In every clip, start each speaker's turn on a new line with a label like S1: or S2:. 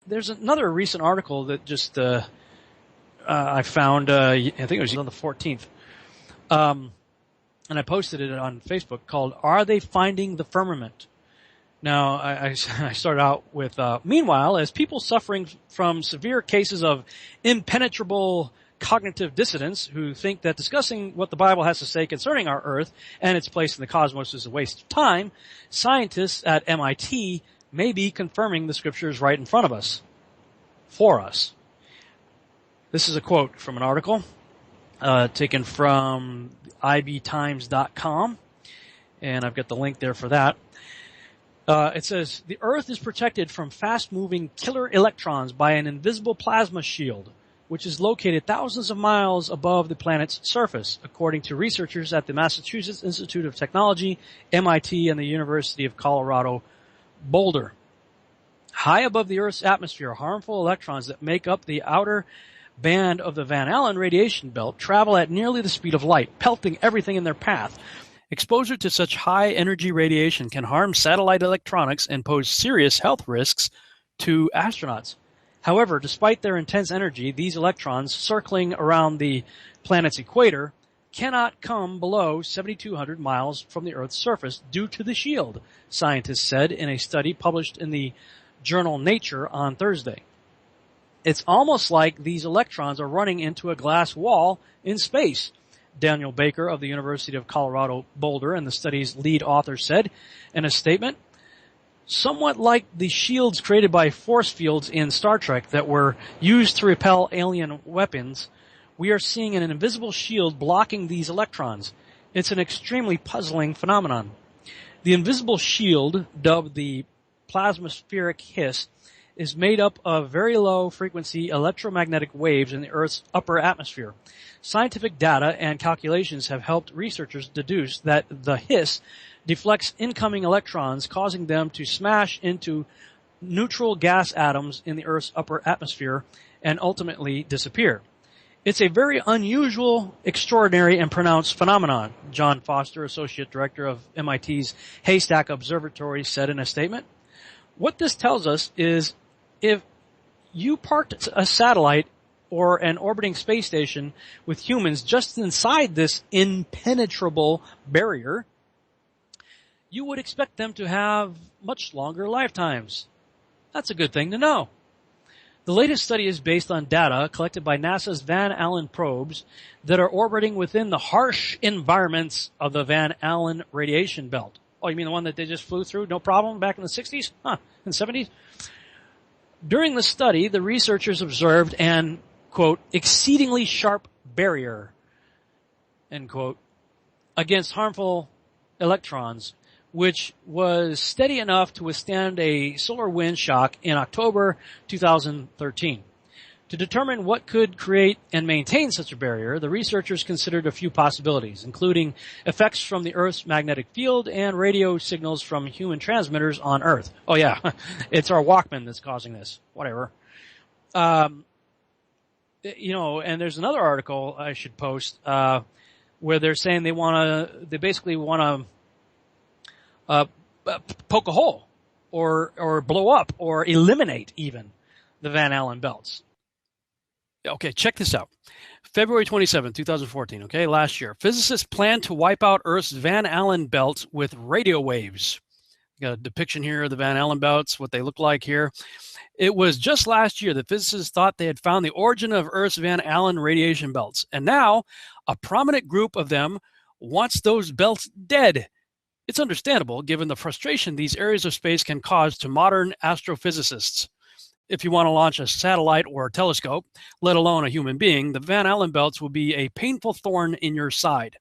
S1: there's another recent article that just I found. I think it was on the 14th, and I posted it on Facebook, called "Are They Finding the Firmament?" Now, I started out with, meanwhile, as people suffering from severe cases of impenetrable cognitive dissonance who think that discussing what the Bible has to say concerning our Earth and its place in the cosmos is a waste of time, scientists at MIT may be confirming the scriptures right in front of us, for us. This is a quote from an article taken from ibtimes.com, and I've got the link there for that. It says, the Earth is protected from fast-moving killer electrons by an invisible plasma shield, which is located thousands of miles above the planet's surface, according to researchers at the Massachusetts Institute of Technology, MIT, and the University of Colorado, Boulder. High above the Earth's atmosphere, harmful electrons that make up the outer band of the Van Allen radiation belt travel at nearly the speed of light, pelting everything in their path. Exposure to such high-energy radiation can harm satellite electronics and pose serious health risks to astronauts. However, despite their intense energy, these electrons circling around the planet's equator cannot come below 7,200 miles from the Earth's surface due to the shield, scientists said in a study published in the journal Nature on Thursday. It's almost like these electrons are running into a glass wall in space, Daniel Baker of the University of Colorado Boulder and the study's lead author said in a statement. Somewhat like the shields created by force fields in Star Trek that were used to repel alien weapons, we are seeing an invisible shield blocking these electrons. It's an extremely puzzling phenomenon. The invisible shield, dubbed the plasmaspheric hiss, is made up of very low-frequency electromagnetic waves in the Earth's upper atmosphere. Scientific data and calculations have helped researchers deduce that the hiss deflects incoming electrons, causing them to smash into neutral gas atoms in the Earth's upper atmosphere and ultimately disappear. It's a very unusual, extraordinary, and pronounced phenomenon, John Foster, Associate Director of MIT's Haystack Observatory, said in a statement. What this tells us is if you parked a satellite or an orbiting space station with humans just inside this impenetrable barrier, you would expect them to have much longer lifetimes. That's a good thing to know. The latest study is based on data collected by NASA's Van Allen probes that are orbiting within the harsh environments of the Van Allen radiation belt. Oh, you mean the one that they just flew through, no problem, back in the 60s? In the 70s? During the study, the researchers observed an, quote, exceedingly sharp barrier, end quote, against harmful electrons, which was steady enough to withstand a solar wind shock in October 2013. To determine what could create and maintain such a barrier, the researchers considered a few possibilities, including effects from the Earth's magnetic field and radio signals from human transmitters on Earth. Oh yeah, it's our Walkman that's causing this. Whatever. And there's another article I should post, where they're saying they basically want to poke a hole or blow up or eliminate even the Van Allen belts. Okay, check this out. February 27, 2014, okay, last year. Physicists plan to wipe out Earth's Van Allen belts with radio waves. Got a depiction here of the Van Allen belts, what they look like here. It was just last year that physicists thought they had found the origin of Earth's Van Allen radiation belts. And now, a prominent group of them wants those belts dead. It's understandable, given the frustration these areas of space can cause to modern astrophysicists. If you want to launch a satellite or a telescope, let alone a human being, the Van Allen belts will be a painful thorn in your side.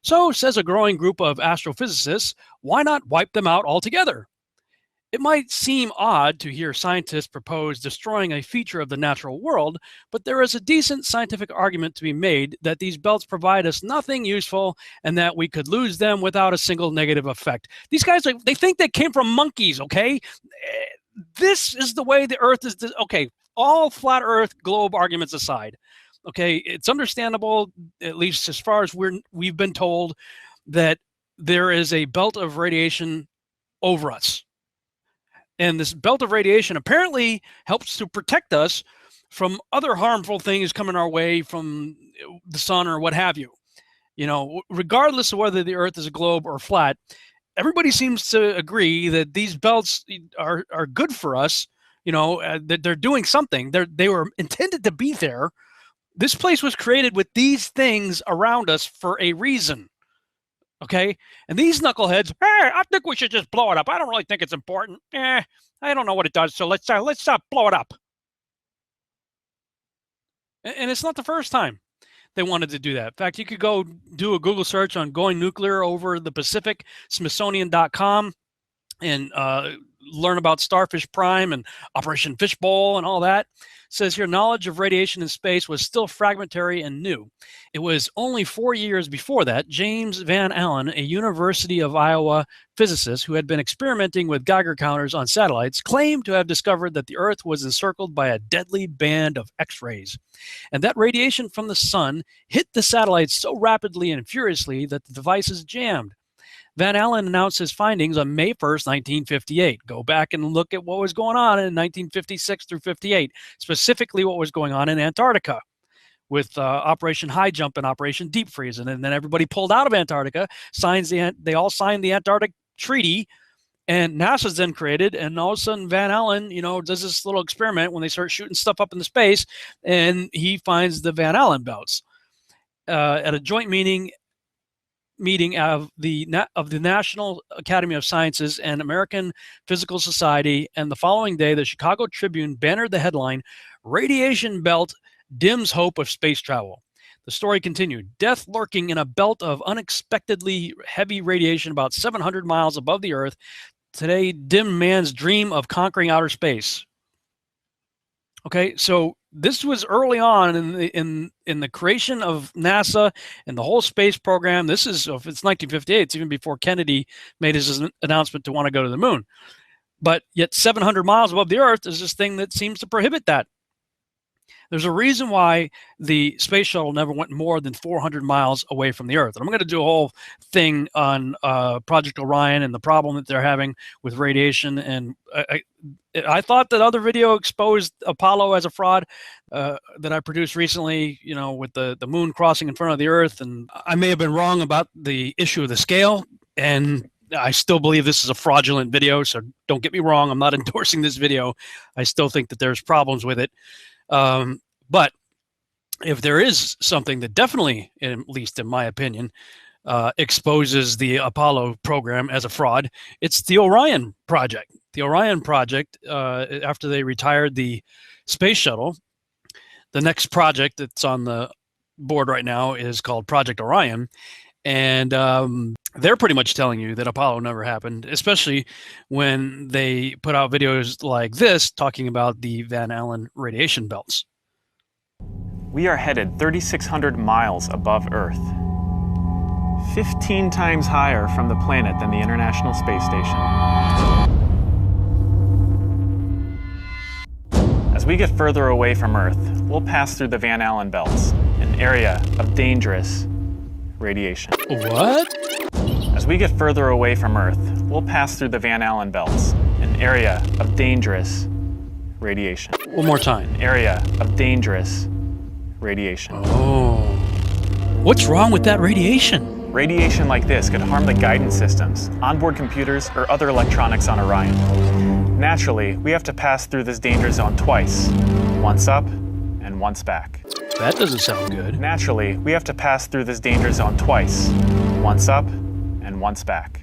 S1: So, says a growing group of astrophysicists, why not wipe them out altogether? It might seem odd to hear scientists propose destroying a feature of the natural world, but there is a decent scientific argument to be made that these belts provide us nothing useful and that we could lose them without a single negative effect. These guys, they think they came from monkeys, okay? This is the way the Earth is. Okay, all flat Earth globe arguments aside, okay, it's understandable, at least as far as we've been told, that there is a belt of radiation over us. And this belt of radiation apparently helps to protect us from other harmful things coming our way from the sun or what have you. You know, regardless of whether the Earth is a globe or flat, everybody seems to agree that these belts are good for us. You know, that they're doing something. They were intended to be there. This place was created with these things around us for a reason. Okay? And these knuckleheads, hey, I think we should just blow it up. I don't really think it's important. I don't know what it does, so let's blow it up. And it's not the first time they wanted to do that. In fact, you could go do a Google search on going nuclear over the Pacific, Smithsonian.com, and learn about Starfish Prime and Operation Fishbowl and all that. It says here, knowledge of radiation in space was still fragmentary and new. It was only 4 years before that, James Van Allen, a University of Iowa physicist who had been experimenting with Geiger counters on satellites, claimed to have discovered that the Earth was encircled by a deadly band of X-rays, and that radiation from the sun hit the satellites so rapidly and furiously that the devices jammed. Van Allen announced his findings on May 1st, 1958. Go back and look at what was going on in 1956 through 58, specifically what was going on in Antarctica with Operation High Jump and Operation Deep Freeze. And then everybody pulled out of Antarctica, they all signed the Antarctic Treaty, and NASA's then created, and all of a sudden Van Allen, you know, does this little experiment when they start shooting stuff up into space, and he finds the Van Allen belts. At a joint meeting of the National Academy of Sciences and American Physical Society, and the following day, the Chicago Tribune bannered the headline, "Radiation Belt Dims Hope of Space Travel." The story continued, "Death lurking in a belt of unexpectedly heavy radiation about 700 miles above the Earth. Today, dim man's dream of conquering outer space." Okay, so this was early on in the creation of NASA and the whole space program. This is, if it's 1958, it's even before Kennedy made his announcement to want to go to the moon. But yet 700 miles above the Earth is this thing that seems to prohibit that. There's a reason why the space shuttle never went more than 400 miles away from the Earth. And I'm going to do a whole thing on Project Orion and the problem that they're having with radiation. And I thought that other video exposed Apollo as a fraud that I produced recently, you know, with the moon crossing in front of the Earth. And I may have been wrong about the issue of the scale. And I still believe this is a fraudulent video. So don't get me wrong. I'm not endorsing this video. I still think that there's problems with it. But if there is something that definitely, at least in my opinion, exposes the Apollo program as a fraud, it's the Orion project. The Orion project, after they retired the space shuttle, the next project that's on the board right now is called Project Orion. And they're pretty much telling you that Apollo never happened, especially when they put out videos like this talking about the Van Allen radiation belts.
S2: We are headed 3,600 miles above Earth, 15 times higher from the planet than the International Space Station. As we get further away from Earth, we'll pass through the Van Allen belts, an area of dangerous radiation.
S1: What?
S2: As we get further away from Earth, we'll pass through the Van Allen belts, an area of dangerous radiation.
S1: One more time.
S2: An area of dangerous radiation.
S1: Oh. What's wrong with that radiation?
S2: Radiation like this could harm the guidance systems, onboard computers, or other electronics on Orion. Naturally, we have to pass through this danger zone twice, once up and once back.
S1: That doesn't sound good.
S2: Naturally, we have to pass through this danger zone twice, once up and once back.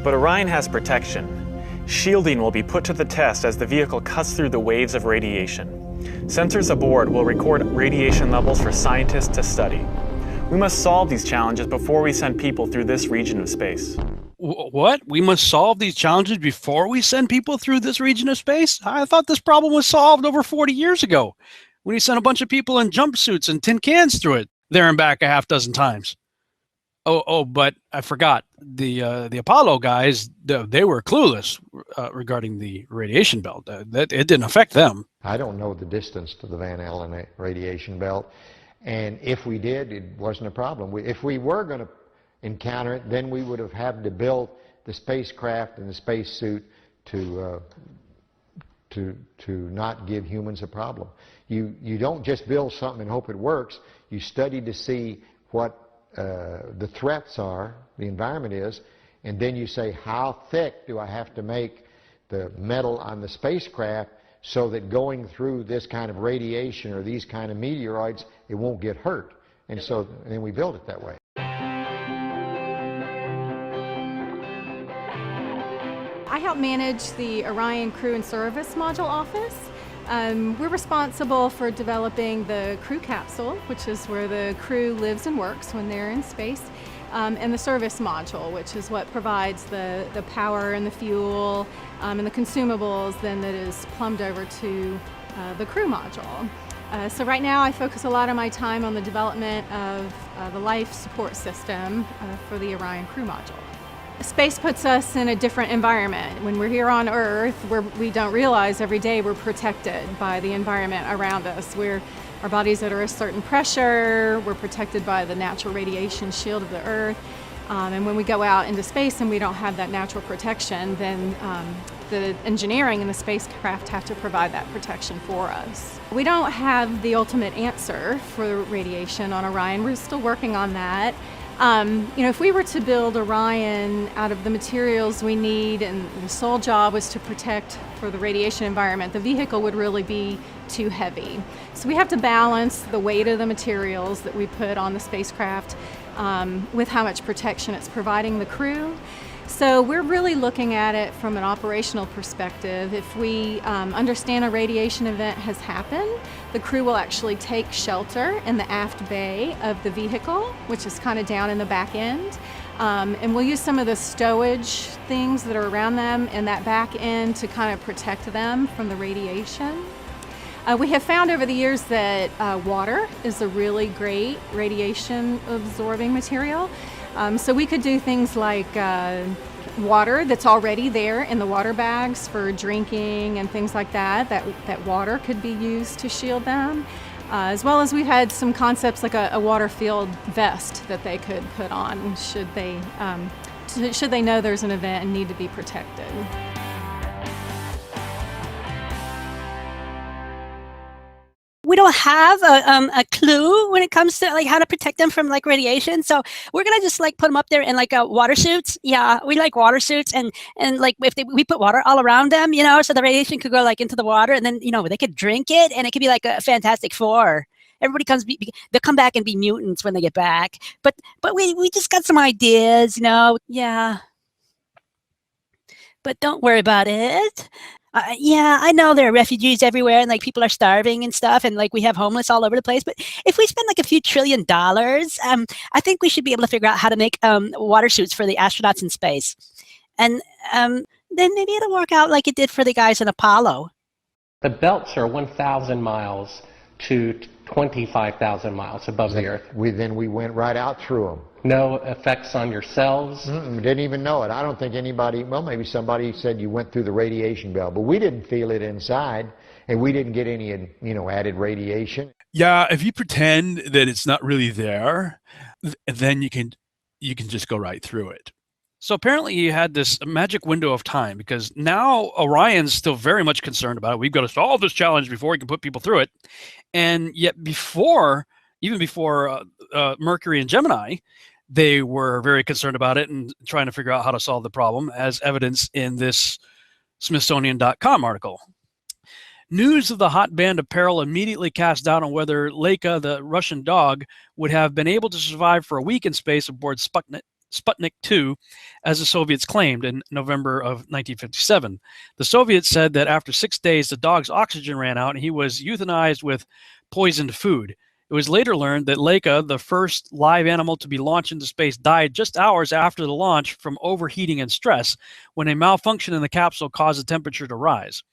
S2: But Orion has protection. Shielding will be put to the test as the vehicle cuts through the waves of radiation. Sensors aboard will record radiation levels for scientists to study. We must solve these challenges before we send people through this region of space.
S1: What? We must solve these challenges before we send people through this region of space? I thought this problem was solved over 40 years ago when he sent a bunch of people in jumpsuits and tin cans through it there and back a half dozen times. Oh, but I forgot. The Apollo guys, they were clueless regarding the radiation belt. That it didn't affect them.
S3: I don't know the distance to the Van Allen radiation belt, and if we did, it wasn't a problem. If we were going to encounter it, then we would have had to build the spacecraft and the spacesuit to not give humans a problem. You don't just build something and hope it works. You study to see what the threats are, the environment is, and then you say, how thick do I have to make the metal on the spacecraft so that going through this kind of radiation or these kind of meteoroids, it won't get hurt. And then we build it that way.
S4: I help manage the Orion Crew and Service Module office. We're responsible for developing the crew capsule, which is where the crew lives and works when they're in space, and the service module, which is what provides the power and the fuel and the consumables then that is plumbed over to the crew module. So right now I focus a lot of my time on the development of the life support system for the Orion Crew module. Space puts us in a different environment. When we're here on Earth, we don't realize every day we're protected by the environment around us. Our bodies are at a certain pressure, we're protected by the natural radiation shield of the Earth. And when we go out into space and we don't have that natural protection, then the engineering and the spacecraft have to provide that protection for us. We don't have the ultimate answer for radiation on Orion. We're still working on that. If we were to build Orion out of the materials we need and the sole job was to protect for the radiation environment, the vehicle would really be too heavy. So we have to balance the weight of the materials that we put on the spacecraft with how much protection it's providing the crew. So we're really looking at it from an operational perspective. If we understand a radiation event has happened, the crew will actually take shelter in the aft bay of the vehicle, which is kind of down in the back end. And we'll use some of the stowage things that are around them in that back end to kind of protect them from the radiation. We have found over the years that water is a really great radiation absorbing material. So we could do things like water that's already there in the water bags for drinking and things like that. That water could be used to shield them. As well as we've had some concepts like a water-filled vest that they could put on should they know there's an event and need to be protected.
S5: We don't have a clue when it comes to like how to protect them from like radiation. So we're gonna just like put them up there in like water suits. Yeah, we like water suits, and like if we put water all around them, so the radiation could go like into the water, and then they could drink it, and it could be like a Fantastic Four. Everybody they'll come back and be mutants when they get back. But we just got some ideas, Yeah. But don't worry about it. Yeah, I know there are refugees everywhere, and like people are starving and stuff, and like we have homeless all over the place. But if we spend like a few $1 trillion, I think we should be able to figure out how to make water suits for the astronauts in space, and then maybe it'll work out like it did for the guys in Apollo.
S6: The belts are 1,000 miles to 25,000 miles above the Earth.
S3: We went right out through them.
S6: No effects on your cells?
S3: We didn't even know it. I don't think anybody, well, maybe somebody said you went through the radiation belt, but we didn't feel it inside, and we didn't get any, added radiation.
S7: Yeah, if you pretend that it's not really there, then you can just go right through it.
S1: So apparently you had this magic window of time, because now Orion's still very much concerned about it. We've got to solve this challenge before we can put people through it. And yet even before Mercury and Gemini, they were very concerned about it and trying to figure out how to solve the problem, as evidenced in this Smithsonian.com article. News of the hot band of peril immediately cast doubt on whether Laika, the Russian dog, would have been able to survive for a week in space aboard Sputnik 2, as the Soviets claimed in November of 1957. The Soviets said that after 6 days, the dog's oxygen ran out and he was euthanized with poisoned food. It was later learned that Laika, the first live animal to be launched into space, died just hours after the launch from overheating and stress, when a malfunction in the capsule caused the temperature to rise.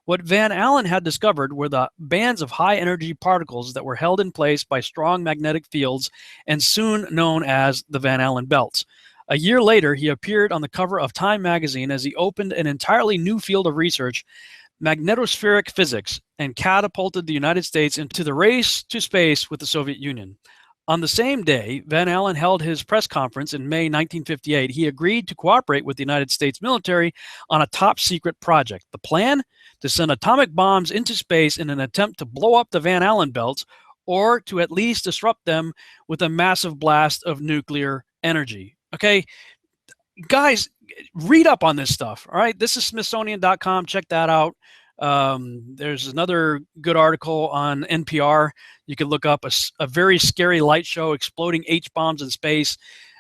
S1: What Van Allen had discovered were the bands of high-energy particles that were held in place by strong magnetic fields and soon known as the Van Allen belts. A year later, he appeared on the cover of Time magazine as he opened an entirely new field of research, magnetospheric physics, and catapulted the United States into the race to space with the Soviet Union. On the same day, Van Allen held his press conference in May 1958. He agreed to cooperate with the United States military on a top-secret project. The plan? To send atomic bombs into space in an attempt to blow up the Van Allen belts, or to at least disrupt them with a massive blast of nuclear energy. Okay, guys, read up on this stuff. All right, this is Smithsonian.com. Check that out. There's another good article on NPR. You can look up a very scary light show, exploding H-bombs in space,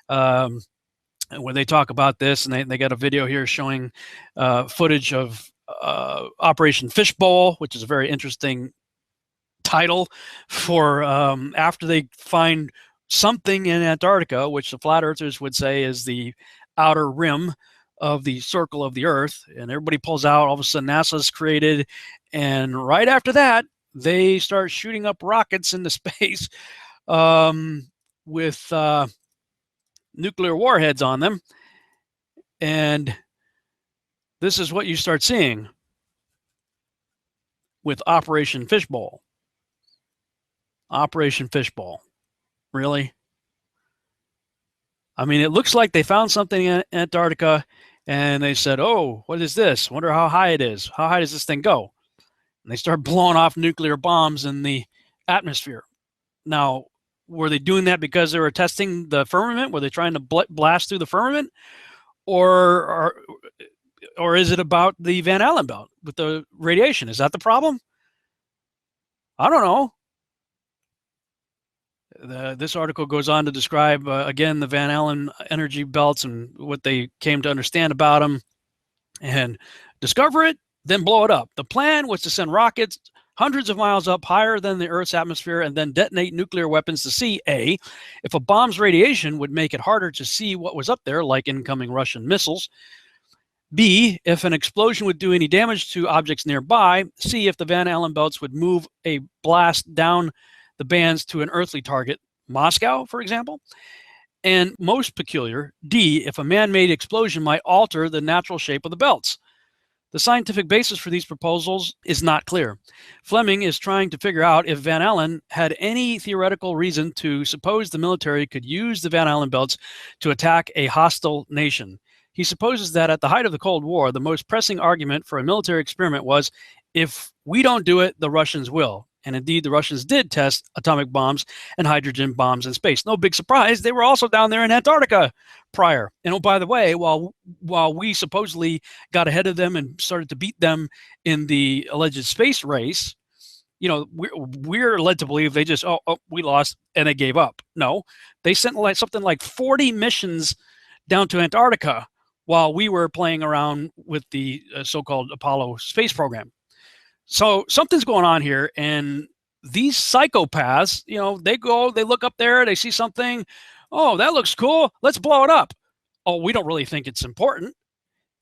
S1: where they talk about this, and they got a video here showing footage of Operation Fishbowl, which is a very interesting title for after they find something in Antarctica, which the flat earthers would say is the outer rim of the circle of the Earth, and everybody pulls out. All of a sudden, NASA's created, and right after that, they start shooting up rockets into space with nuclear warheads on them, and this is what you start seeing with Operation Fishbowl. Operation Fishbowl, really? I mean, it looks like they found something in Antarctica, and they said, oh, what is this? Wonder how high it is. How high does this thing go? And they start blowing off nuclear bombs in the atmosphere. Now, were they doing that because they were testing the firmament? Were they trying to blast through the firmament? Or is it about the Van Allen belt with the radiation? Is that the problem? I don't know. This article goes on to describe, again, the Van Allen energy belts and what they came to understand about them, and discover it, then blow it up. The plan was to send rockets hundreds of miles up higher than the Earth's atmosphere and then detonate nuclear weapons to see, A, if a bomb's radiation would make it harder to see what was up there, like incoming Russian missiles, B, if an explosion would do any damage to objects nearby, C, if the Van Allen belts would move a blast down the bands to an earthly target, Moscow, for example, and most peculiar, D, if a man-made explosion might alter the natural shape of the belts. The scientific basis for these proposals is not clear. Fleming is trying to figure out if Van Allen had any theoretical reason to suppose the military could use the Van Allen belts to attack a hostile nation. He supposes that at the height of the Cold War, the most pressing argument for a military experiment was, if we don't do it, the Russians will. And indeed, the Russians did test atomic bombs and hydrogen bombs in space. No big surprise, they were also down there in Antarctica prior. And oh, by the way, while we supposedly got ahead of them and started to beat them in the alleged space race, you know, we're led to believe they just, we lost and they gave up. No, they sent something like 40 missions down to Antarctica while we were playing around with the so-called Apollo space program. So something's going on here, and these psychopaths, you know, they look up there, they see something, oh, that looks cool, let's blow it up. Oh, we don't really think it's important.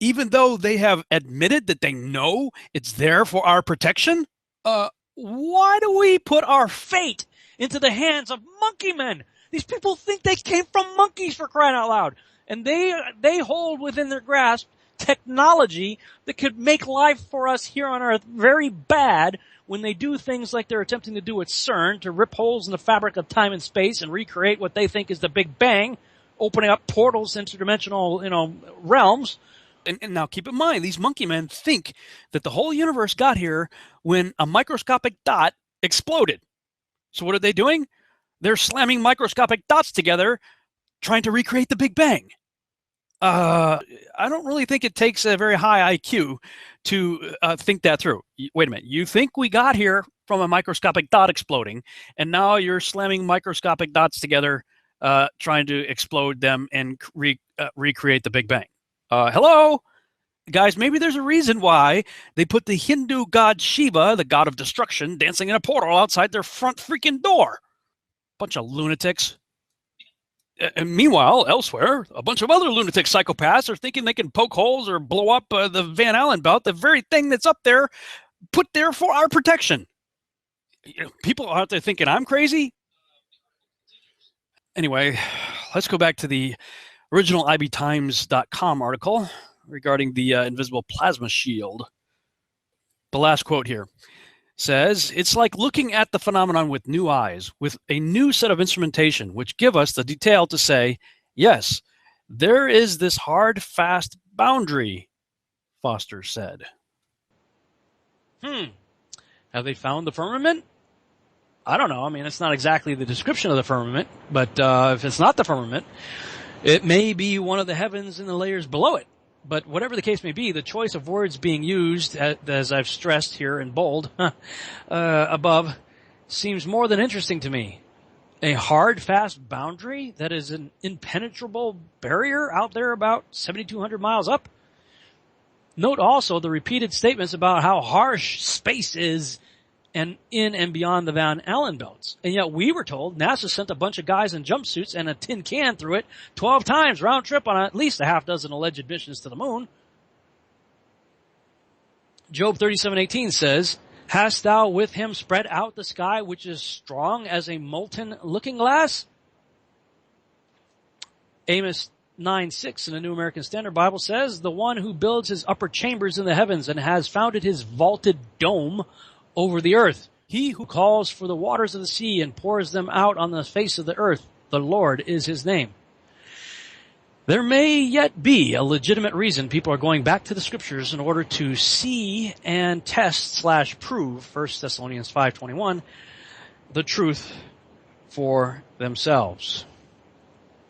S1: Even though they have admitted that they know it's there for our protection, why do we put our fate into the hands of monkey men? These people think they came from monkeys, for crying out loud. And they hold within their grasp technology that could make life for us here on Earth very bad when they do things like they're attempting to do at CERN, to rip holes in the fabric of time and space and recreate what they think is the Big Bang, opening up portals to interdimensional, realms. And now keep in mind, these monkey men think that the whole universe got here when a microscopic dot exploded. So what are they doing? They're slamming microscopic dots together, trying to recreate the Big Bang. I don't really think it takes a very high IQ to think that through. Wait a minute. You think we got here from a microscopic dot exploding, and now you're slamming microscopic dots together, trying to explode them and recreate the Big Bang. Hello? Guys, maybe there's a reason why they put the Hindu god Shiva, the god of destruction, dancing in a portal outside their front freaking door. Bunch of lunatics. And meanwhile, elsewhere, a bunch of other lunatic psychopaths are thinking they can poke holes or blow up the Van Allen belt, the very thing that's up there, put there for our protection. You know, people out there thinking I'm crazy. Anyway, let's go back to the original ibtimes.com article regarding the invisible plasma shield. The last quote here. says, it's like looking at the phenomenon with new eyes, with a new set of instrumentation, which give us the detail to say, yes, there is this hard, fast boundary, Foster said. Have they found the firmament? I don't know. I mean, it's not exactly the description of the firmament, but if it's not the firmament, it may be one of the heavens and the layers below it. But whatever the case may be, the choice of words being used, as I've stressed here in bold above, seems more than interesting to me. A hard, fast boundary that is an impenetrable barrier out there about 7,200 miles up? Note also the repeated statements about how harsh space is and in and beyond the Van Allen belts. And yet we were told NASA sent a bunch of guys in jumpsuits and a tin can through it 12 times round trip on at least a half dozen alleged missions to the moon. Job 37:18 says, hast thou with him spread out the sky which is strong as a molten looking glass? Amos 9:6 in the New American Standard Bible says, the one who builds his upper chambers in the heavens and has founded his vaulted dome over the earth. He who calls for the waters of the sea and pours them out on the face of the earth, the Lord is his name. There may yet be a legitimate reason people are going back to the scriptures in order to see and test/prove 1 Thessalonians 5:21, the truth for themselves.